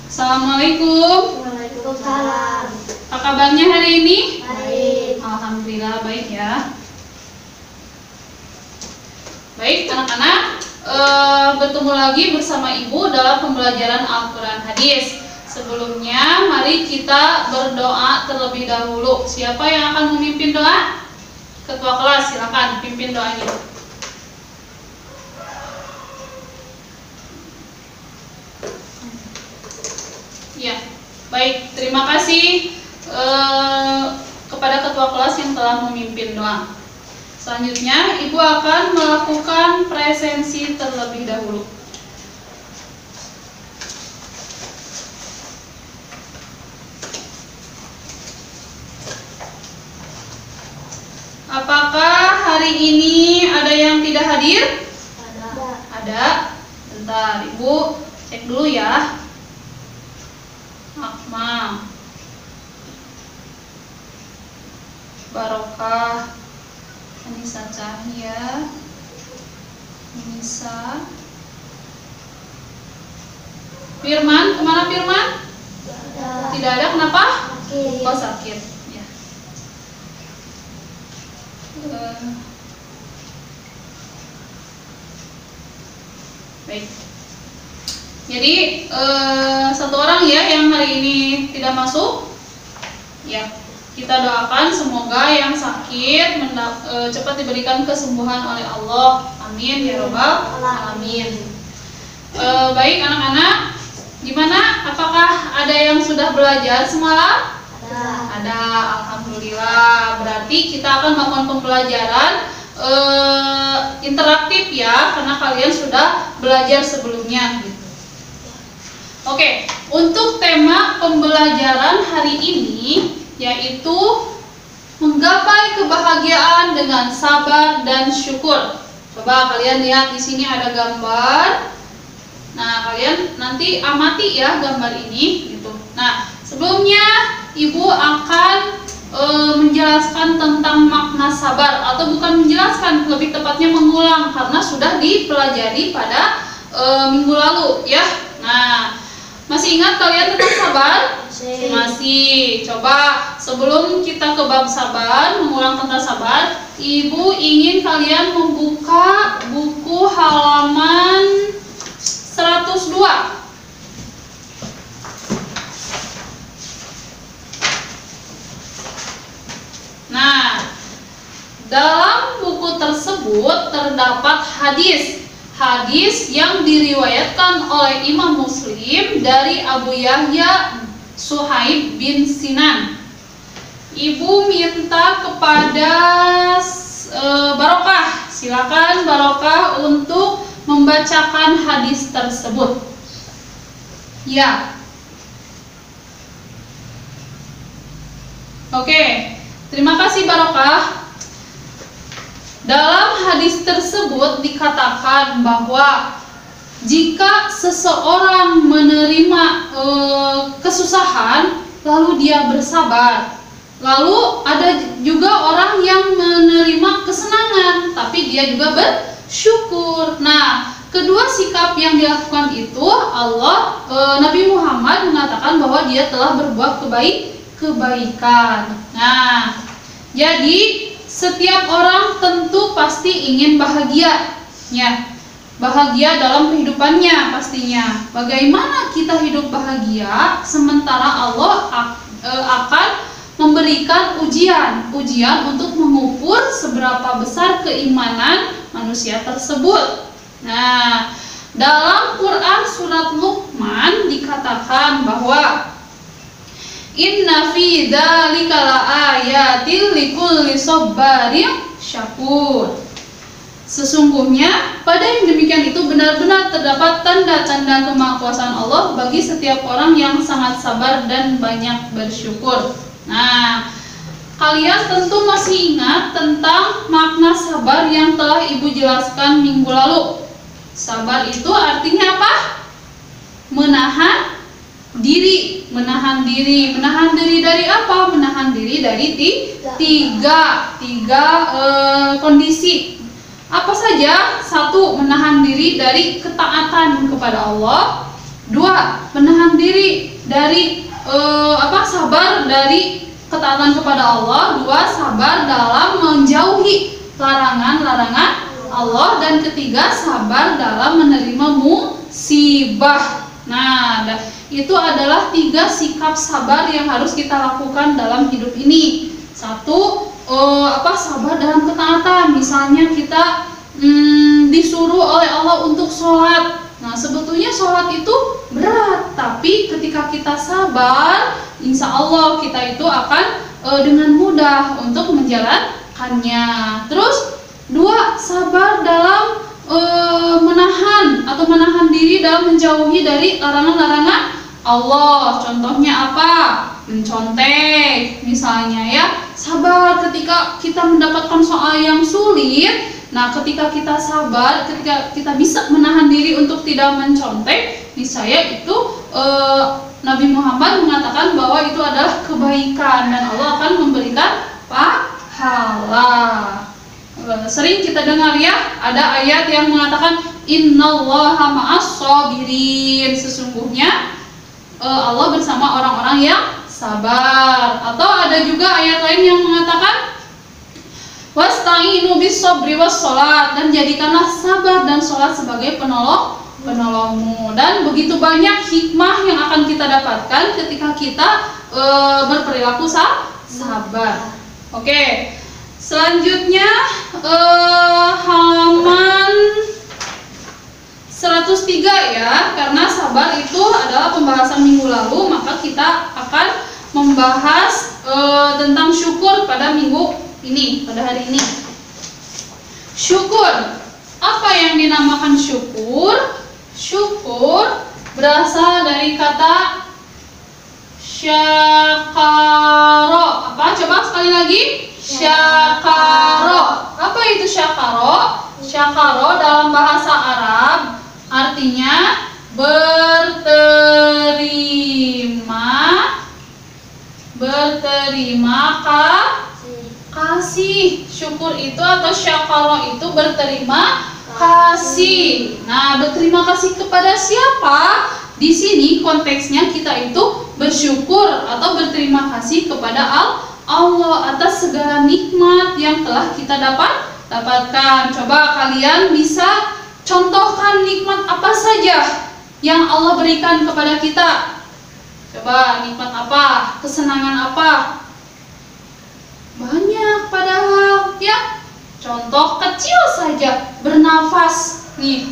Assalamualaikum. Waalaikumsalam. Apa kabarnya hari ini? Baik. Alhamdulillah baik ya. Baik anak-anak, bertemu lagi bersama Ibu dalam pembelajaran Al-Quran Hadis. Sebelumnya mari kita berdoa terlebih dahulu. Siapa yang akan memimpin doa? Ketua kelas, silakan pimpin doanya. Ya, baik. Terima kasih kepada ketua kelas yang telah memimpin doa. Selanjutnya, Ibu akan melakukan presensi terlebih dahulu. Apakah hari ini ada yang tidak hadir? Ada. Bentar, Ibu cek dulu ya. Akmal, Barokah, Anissa Cahya, Nisa, Firman, kemana Firman? Tidak ada, kenapa? Oh sakit. Ya. Baik. Jadi satu orang ya yang hari ini tidak masuk. Ya. Kita doakan semoga yang sakit cepat diberikan kesembuhan oleh Allah. Amin ya robbal alamin. Baik anak-anak, gimana? Apakah ada yang sudah belajar semalam? Ada. Alhamdulillah. Berarti kita akan melakukan pembelajaran interaktif ya, karena kalian sudah belajar sebelumnya. Gitu. Oke, untuk tema pembelajaran hari ini yaitu menggapai kebahagiaan dengan sabar dan syukur. Coba kalian lihat di sini ada gambar. Nah, kalian nanti amati ya gambar ini gitu. Nah, sebelumnya Ibu akan menjelaskan tentang makna sabar, atau bukan menjelaskan, lebih tepatnya mengulang karena sudah dipelajari pada minggu lalu ya. Nah, masih ingat kalian tentang sabar? Masih. Coba sebelum kita ke bab sabar, mengulang tentang sabar, Ibu ingin kalian membuka buku halaman 102. Nah, dalam buku tersebut terdapat hadis yang diriwayatkan oleh Imam Muslim dari Abu Yahya Suhaib bin Sinan. Ibu minta kepada Barokah, silakan Barokah untuk membacakan hadis tersebut. Ya. Oke, terima kasih Barokah. Dalam hadis tersebut dikatakan bahwa jika seseorang menerima kesusahan, lalu dia bersabar. Lalu ada juga orang yang menerima kesenangan, tapi dia juga bersyukur. Nah, kedua sikap yang dilakukan itu Nabi Muhammad mengatakan bahwa dia telah berbuat kebaikan. Nah, jadi setiap orang tentu pasti ingin bahagia, ya. Bahagia dalam kehidupannya pastinya. Bagaimana kita hidup bahagia sementara Allah akan memberikan ujian untuk mengukur seberapa besar keimanan manusia tersebut. Nah, dalam Quran surat Luqman dikatakan bahwa inna fi dzalika laayatil likulli sabarin syakur. Sesungguhnya pada yang demikian itu benar-benar terdapat tanda-tanda kemahakuasaan Allah bagi setiap orang yang sangat sabar dan banyak bersyukur. Nah, kalian tentu masih ingat tentang makna sabar yang telah Ibu jelaskan minggu lalu. Sabar itu artinya apa? Menahan diri. Menahan diri dari apa? Menahan diri dari tiga kondisi. Apa saja? Satu, menahan diri dari ketaatan kepada Allah. 2. Menahan diri dari sabar dari ketaatan kepada Allah. 2. Sabar dalam menjauhi larangan-larangan Allah. Dan 3. Sabar dalam menerima musibah. Nah, itu adalah 3 sikap sabar yang harus kita lakukan dalam hidup ini. 1. Sabar dalam ketaatan. Misalnya kita disuruh oleh Allah untuk sholat. Nah, sebetulnya sholat itu berat, tapi ketika kita sabar, insya Allah kita itu akan dengan mudah untuk menjalankannya. Terus 2. Sabar dalam menahan diri dalam menjauhi dari larangan-larangan Allah. Contohnya apa? Mencontek misalnya ya. Sabar ketika kita mendapatkan soal yang sulit. Nah, ketika kita sabar, ketika kita bisa menahan diri untuk tidak mencontek, niscaya itu Nabi Muhammad mengatakan bahwa itu adalah kebaikan dan Allah akan memberikan pahala. Sering kita dengar ya, ada ayat yang mengatakan innallaha ma'as-shabirin. Sesungguhnya Allah bersama orang-orang yang sabar. Atau ada juga ayat lain yang mengatakan wasta'inu bis-sabri was-shalat, dan jadikanlah sabar dan sholat sebagai penolongmu. Dan begitu banyak hikmah yang akan kita dapatkan ketika kita berperilaku sabar. Oke. Selanjutnya halaman 103 ya, karena sabar itu adalah pembahasan minggu lalu, maka kita akan membahas tentang syukur pada minggu ini, pada hari ini. Syukur. Apa yang dinamakan syukur? Syukur berasal dari kata syakaro. Apa? Coba sekali lagi. Syakaro. Apa itu syakaro? Syakaro dalam bahasa Arab artinya berterima kasih. Syukur itu atau syakaro itu berterima kasih. Nah, berterima kasih kepada siapa? Di sini konteksnya kita itu bersyukur atau berterima kasih kepada Allah atas segala nikmat yang telah kita dapatkan. Coba kalian bisa contohkan nikmat apa saja yang Allah berikan kepada kita. Coba nikmat apa? Kesenangan apa? Banyak padahal ya. Contoh kecil saja, bernafas nih,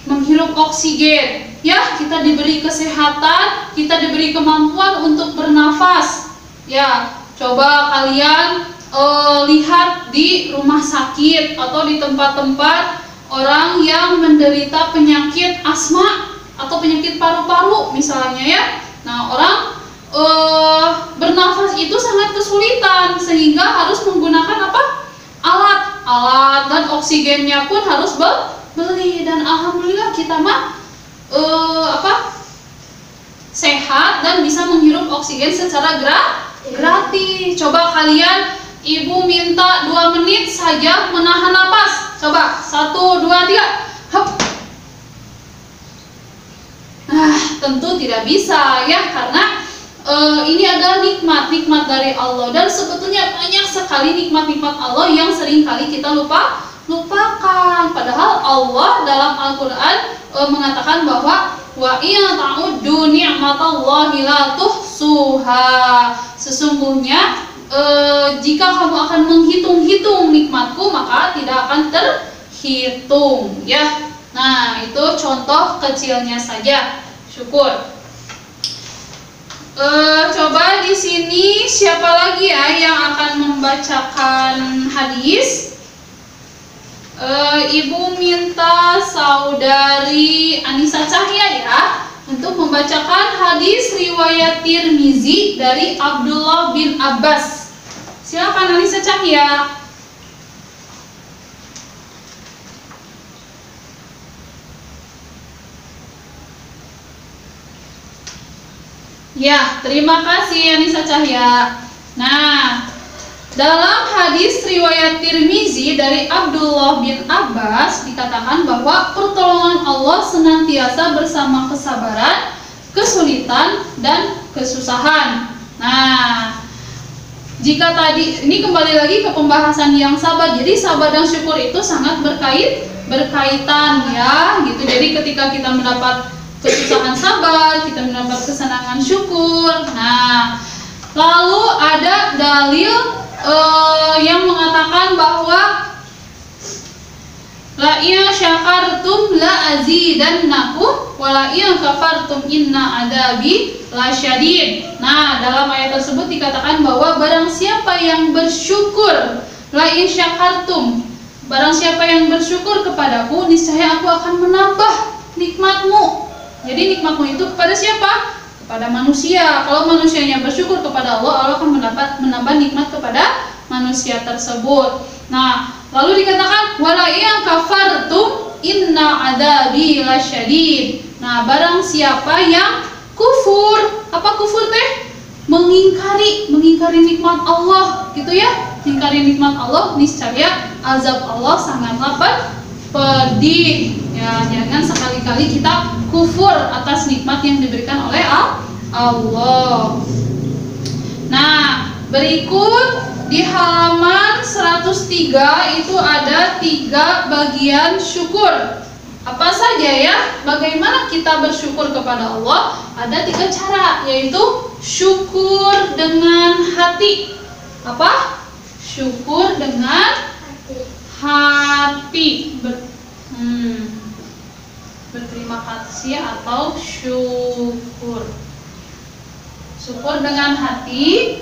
menghirup oksigen ya, kita diberi kesehatan, kita diberi kemampuan untuk bernafas ya. Coba kalian lihat di rumah sakit atau di tempat-tempat orang yang menderita penyakit asma atau penyakit paru-paru misalnya ya. Nah, orang bernafas itu sangat kesulitan sehingga harus menggunakan apa? Alat dan oksigennya pun harus beli. Dan alhamdulillah kita mah sehat dan bisa menghirup oksigen secara gratis. Coba kalian, ibu minta 2 menit saja menahan napas. Coba 1, 2, 3. Hup. Nah, tentu tidak bisa ya, karena ini adalah nikmat dari Allah. Dan sebetulnya banyak sekali nikmat-nikmat Allah yang sering kali kita lupakan. Padahal Allah dalam Al-Quran mengatakan bahwa wa in ta'uddu ni'matallahi la tuhsuha. Sesungguhnya jika kamu akan menghitung-hitung nikmatku, maka tidak akan terhitung ya. Nah, itu contoh kecilnya saja syukur. Coba di sini siapa lagi ya yang akan membacakan hadis? Ibu minta saudari Anissa Cahya ya untuk membacakan hadis riwayat Tirmizi dari Abdullah bin Abbas. Silakan Anissa Cahya. Ya, terima kasih Anissa Cahya. Nah, Dalam hadis riwayat Tirmizi dari Abdullah bin Abbas dikatakan bahwa pertolongan Allah senantiasa bersama kesabaran, kesulitan, dan kesusahan. Nah, jika tadi ini kembali lagi ke pembahasan yang sabar. Jadi sabar dan syukur itu sangat berkaitan ya, gitu. Jadi ketika kita mendapat kesusahan sabar, kita mendapat kesenangan syukur. Nah, lalu ada dalil yang mengatakan bahwa la in syakartum la azidannakum wa la in kafartum inna adabi lasyadid. Nah, dalam ayat tersebut dikatakan bahwa barang siapa yang bersyukur, la in syakartum, barang siapa yang bersyukur kepadaku, niscaya aku akan menambah nikmatmu. Jadi nikmatmu itu kepada siapa? Kepada manusia. Kalau manusianya bersyukur kepada Allah, Allah akan menambah nikmat kepada manusia tersebut. Nah, lalu dikatakan wala in kafartum inna adabi lasyadid. Nah, barang siapa yang kufur, apa kufur teh? Mengingkari nikmat Allah, gitu ya. Mengingkari nikmat Allah, niscaya azab Allah sangatlah pedih. Ya, jangan sekali-kali kita kufur atas nikmat yang diberikan oleh Allah. Nah, berikut di halaman 103 itu ada 3 bagian syukur. Apa saja ya? Bagaimana kita bersyukur kepada Allah? Ada 3 cara, yaitu syukur dengan hati. Apa? Syukur dengan hati. Berterima kasih atau syukur. Syukur dengan hati,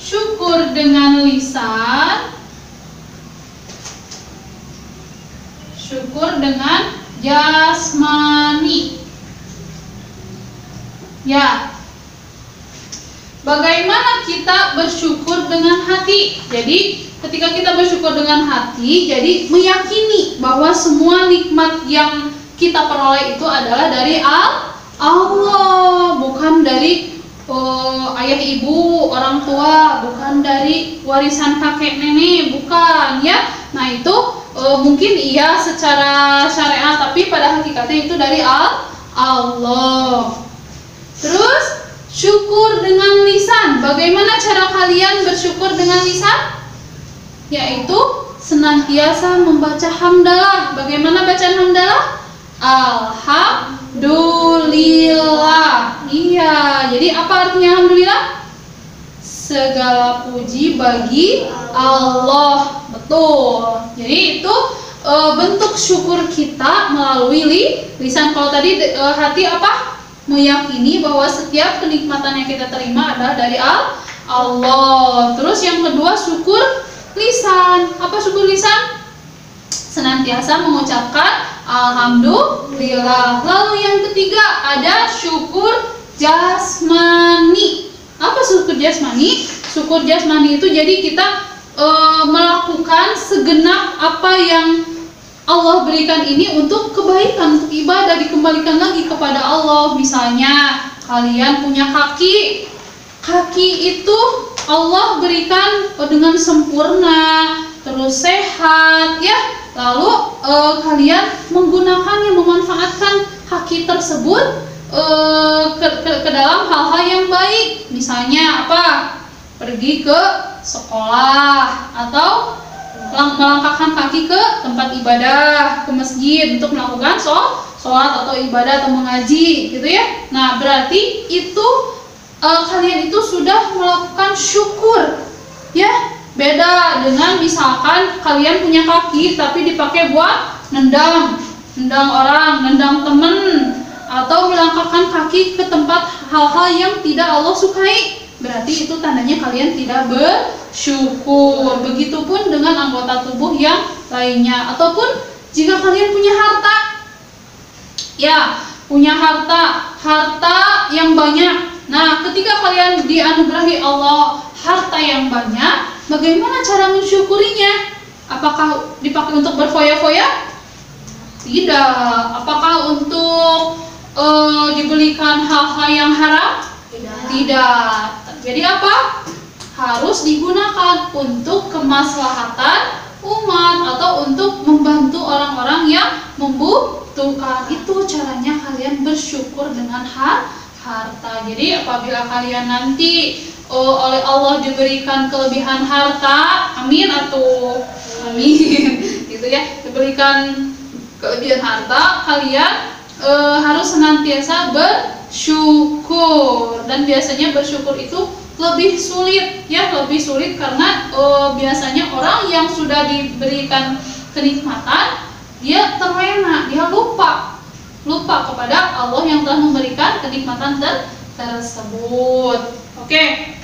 syukur dengan lisan, syukur dengan jasmani. Ya. Bagaimana kita bersyukur dengan hati? Jadi, ketika kita bersyukur dengan hati, jadi meyakini bahwa semua nikmat yang kita peroleh itu adalah dari Allah, bukan dari ayah ibu, orang tua, bukan dari warisan kakek nenek, bukan ya. Nah, itu mungkin iya secara syariat, tapi pada hakikatnya itu dari Allah. Terus syukur dengan lisan. Bagaimana cara kalian bersyukur dengan lisan? Yaitu senantiasa membaca hamdalah. Bagaimana bacaan hamdalah? Alhamdulillah. Iya, jadi apa artinya alhamdulillah? Segala puji bagi Allah. Betul. Jadi itu bentuk syukur kita melalui lisan. Kalau tadi hati apa? Meyakini bahwa setiap kenikmatan yang kita terima adalah dari Allah. Terus yang kedua syukur lisan. Apa syukur lisan? Senantiasa mengucapkan alhamdulillah. Lalu yang ketiga ada syukur jasmani. Apa syukur jasmani? Syukur jasmani itu jadi kita melakukan segenap apa yang Allah berikan ini untuk kebaikan, untuk ibadah, dikembalikan lagi kepada Allah. Misalnya kalian punya kaki. Kaki itu Allah berikan dengan sempurna, terus sehat ya. Lalu kalian menggunakannya, memanfaatkan kaki tersebut ke dalam hal-hal yang baik. Misalnya apa? Pergi ke sekolah atau melangkahkan kaki ke tempat ibadah, ke masjid untuk melakukan sholat atau ibadah atau mengaji, gitu ya. Nah, berarti itu kalian itu sudah melakukan syukur, ya. Beda dengan misalkan kalian punya kaki tapi dipakai buat nendang orang, nendang temen, atau melangkahkan kaki ke tempat hal-hal yang tidak Allah sukai. Berarti itu tandanya kalian tidak bersyukur. Begitupun dengan anggota tubuh yang lainnya. Ataupun jika kalian punya harta, ya, punya harta yang banyak. Nah, ketika kalian dianugerahi Allah harta yang banyak, bagaimana cara mensyukurinya? Apakah dipakai untuk berfoya-foya? Tidak. Apakah untuk dibelikan hal-hal yang haram? Tidak. Jadi apa? harus digunakan untuk kemaslahatan umat atau untuk membantu orang-orang yang membutuhkan. Itu caranya kalian bersyukur dengan harta. Jadi apabila kalian nanti oleh Allah diberikan kelebihan harta, amin atau amin gitu ya, diberikan kelebihan harta, kalian harus senantiasa bersyukur. Dan biasanya bersyukur itu lebih sulit ya, lebih sulit karena biasanya orang yang sudah diberikan kenikmatan dia terlena, dia lupa kepada Allah yang telah memberikan kenikmatan tersebut. Oke.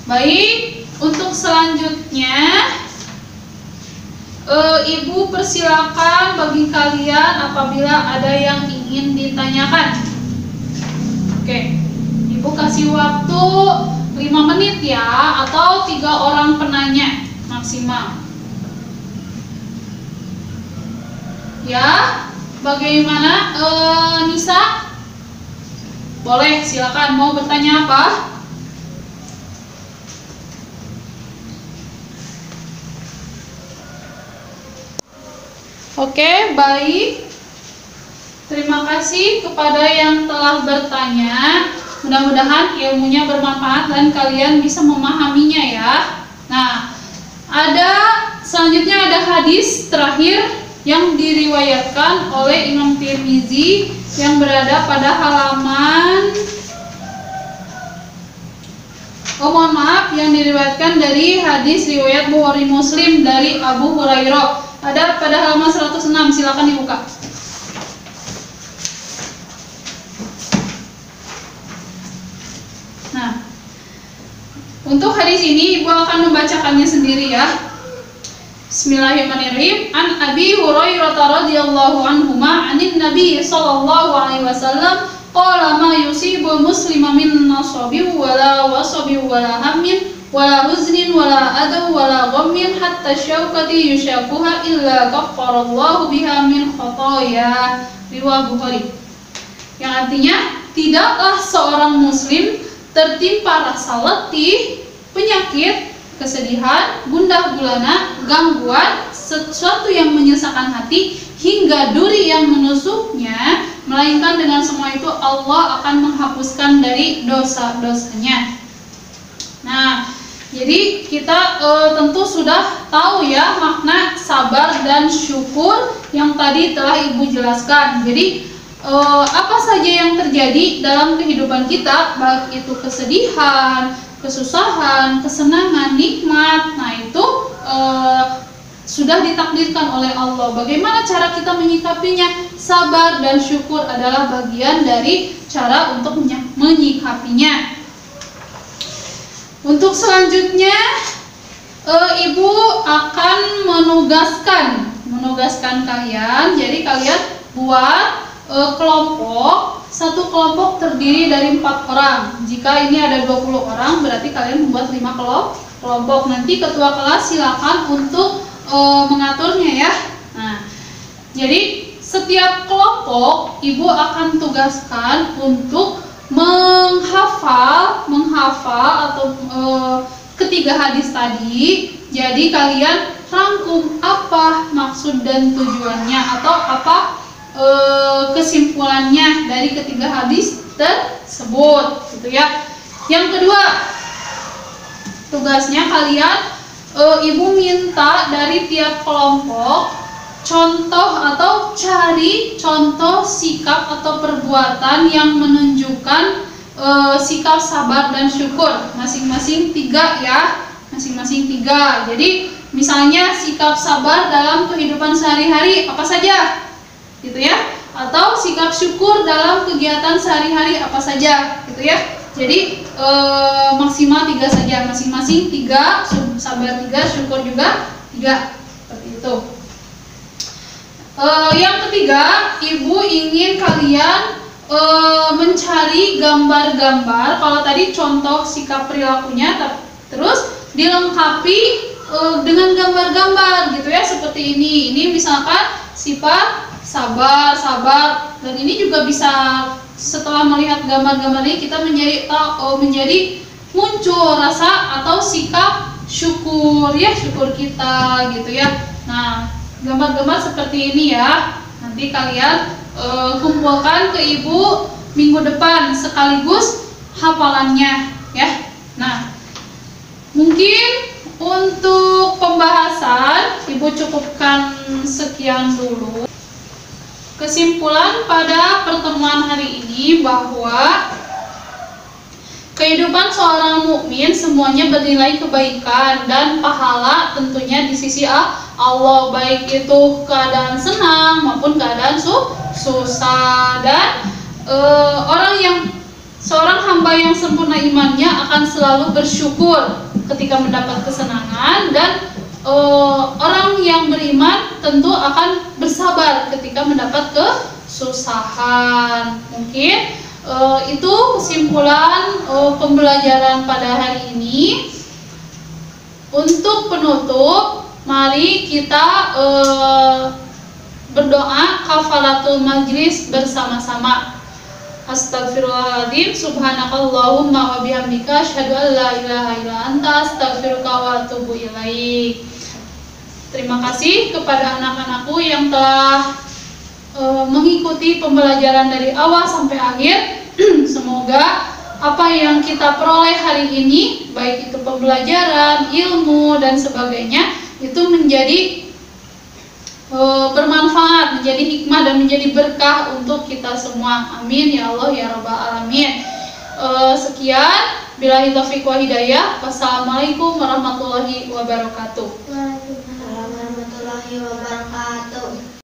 Baik, untuk selanjutnya Ibu persilakan bagi kalian apabila ada yang ingin ditanyakan. Oke. Ibu kasih waktu 5 menit ya, atau 3 orang penanya maksimal. Ya, bagaimana Nisa? Boleh, silakan. Mau bertanya apa? Oke, baik. Terima kasih kepada yang telah bertanya. Mudah-mudahan ilmunya bermanfaat dan kalian bisa memahaminya ya. Nah, selanjutnya ada hadis terakhir yang diriwayatkan oleh Imam Tirmizi yang berada pada halaman yang diriwayatkan dari hadis riwayat Bukhari Muslim dari Abu Hurairah. Ada pada halaman 106, silakan dibuka. Nah, untuk hadis ini Ibu akan membacakannya sendiri ya. Bismillahirrahmanirrahim. An Abi Hurairah radhiyallahu anhu anin Nabi sallallahu alaihi wasallam qala ma yusibu muslima min nasabin wala wasabin wala hammin wala huznin wala adaw wala ghammin hatta syaukati yushakuha illa kaffarallahu biha min khotoya. Riwayat Bukhari. Yang artinya, tidaklah seorang muslim tertimpa rasa letih, penyakit, kesedihan, gundah gulana, gangguan, sesuatu yang menyesakan hati, hingga duri yang menusuknya, melainkan dengan semua itu Allah akan menghapuskan dari dosa-dosanya. Nah, jadi kita tentu sudah tahu ya makna sabar dan syukur yang tadi telah Ibu jelaskan. Jadi apa saja yang terjadi dalam kehidupan kita, baik itu kesedihan, kesusahan, kesenangan, nikmat, nah itu sudah ditakdirkan oleh Allah. Bagaimana cara kita menyikapinya? Sabar dan syukur adalah bagian dari cara untuk menyikapinya. Untuk selanjutnya, Ibu akan menugaskan kalian. Jadi kalian buat kelompok. Satu kelompok terdiri dari 4 orang. Jika ini ada 20 orang, berarti kalian membuat 5 kelompok. Nanti ketua kelas silakan untuk mengaturnya ya. Nah, jadi setiap kelompok Ibu akan tugaskan untuk menghafal atau ketiga hadis tadi. Jadi kalian rangkum apa maksud dan tujuannya atau apa kesimpulannya dari ketiga hadis tersebut, gitu ya. Yang kedua, tugasnya kalian Ibu minta dari tiap kelompok contoh atau cari contoh sikap atau perbuatan yang menunjukkan sikap sabar dan syukur. Masing-masing 3 ya, masing-masing 3. Jadi misalnya sikap sabar dalam kehidupan sehari-hari apa saja, gitu ya, atau sikap syukur dalam kegiatan sehari-hari apa saja, gitu ya. Jadi maksimal 3 saja, masing-masing 3, sabar 3, syukur juga 3, seperti itu. Yang ketiga, Ibu ingin kalian mencari gambar-gambar. Kalau tadi contoh sikap perilakunya, terus dilengkapi dengan gambar-gambar gitu ya, seperti ini. Ini misalkan sifat sabar, dan ini juga bisa setelah melihat gambar-gambar ini kita menjadi muncul rasa atau sikap syukur ya, syukur kita gitu ya. Nah, gambar-gambar seperti ini ya, nanti kalian kumpulkan ke ibu minggu depan sekaligus hafalannya ya. Nah, mungkin untuk pembahasan ibu cukupkan sekian dulu. Kesimpulan pada pertemuan hari ini bahwa kehidupan seorang mukmin semuanya bernilai kebaikan dan pahala tentunya di sisi Allah, baik itu keadaan senang maupun keadaan susah. Dan seorang hamba yang sempurna imannya akan selalu bersyukur ketika mendapat kesenangan, dan orang yang beriman tentu akan bersabar ketika mendapat kesusahan. Mungkin itu kesimpulan pembelajaran pada hari ini. Untuk penutup, mari kita berdoa kafaratul majlis bersama-sama. Astagfirullahaladzim, subhanakallahumma wa bihamdika, asyhadu an la ilaha illa anta, astaghfiruka wa atubu ilaik. Terima kasih kepada anak-anakku yang telah mengikuti pembelajaran dari awal sampai akhir. Semoga apa yang kita peroleh hari ini, baik itu pembelajaran, ilmu, dan sebagainya, itu menjadi bermanfaat, menjadi hikmah, dan menjadi berkah untuk kita semua. Amin ya Allah ya Rabbal Alamin. Sekian, billahi taufiq wa hidayah. Wassalamualaikum warahmatullahi wabarakatuh. Waalaikumsalam warahmatullahi wabarakatuh.